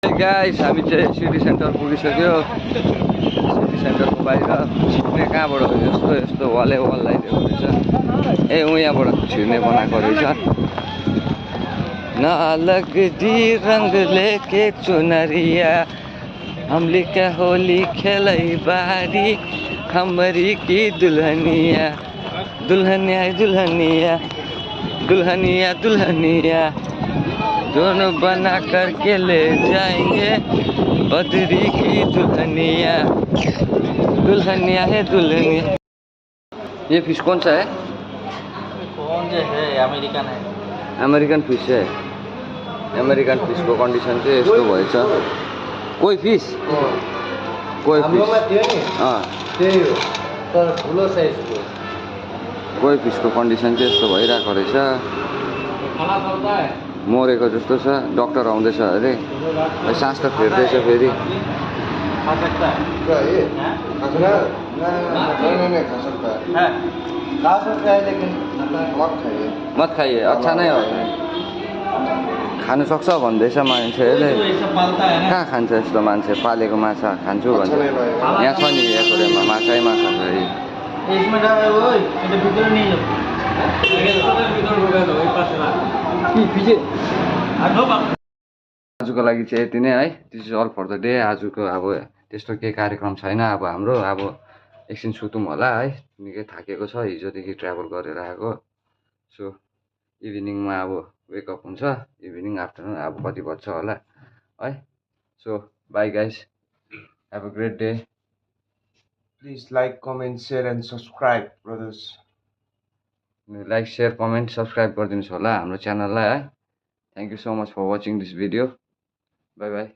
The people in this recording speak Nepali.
गाइस हामी चाहिँ सिटी सेन्टर पुगिसक्यो। सिटी सेन्टरको बाहिर छिर्ने कहाँबाट हो यस्तो यस्तो वालै वाल लगाइदिएको रहेछ। ए यहाँबाट छिर्ने बनाएको रहेछ। नलगदी रंग लेके चुनरिया हमली क्या होली खेलै बारी हमरी की दुल्हनिया दुल्हनिया दुल्हनिया दुल्हनिया दुल्हनिया दोनों बना करके ले जाएंगे बदरी की दुल्हनिया दुल्हनिया है दुल्हनिया। ये फिश कौन सा है? कौन जो है अमेरिकन है। अमेरिकन फिश है। अमेरिकन फिश को कंडीशन चाहिँ यस्तो भएछ। कोही फिश कोही फिश त्यही हो तर ठुलो साइजको। कोही फिसको कन्डिसन चाहिँ यस्तो भइरहेको रहेछ। खाना चल्दा है मरेको जस्तो छ। डक्टर आउँदैछ अरे। सास त फेर्दैछ फेरि। खा सकता है खा सकता है लेकिन मत खाइए अच्छा नै हो। खानु सक्छ भन्दैछ मान्छेहरूले। कहाँ खान्छ यस्तो मान्छे पालेको माछा खान्छु भन्छ। यहाँ छ नि एकोरियममा माछै माछा छ। इसमें डाले वो ये भित्र नहीं है भित्र गयो ओइ पासमा पिजे आजको लागि चाहिँ यति नै है। This is all for the day. आजको अब त्यस्तो केही कार्यक्रम छैन। अब हाम्रो अब एकछिन सुतौँ होला है। निकै थाकेको छ हिजोदेखि ट्राभल गरेर आएको। सो इभिनिङमा अब वेकअप हुन्छ। इभिनिङ आफ्टरनुन अब कति बज्छ होला है। So bye guys have a great day. Please like, comment, share and subscribe, brothers. Like share comment subscribe गरिदिनुहोस् होला हाम्रो च्यानललाई है। Thank you so much for watching this video. Bye by.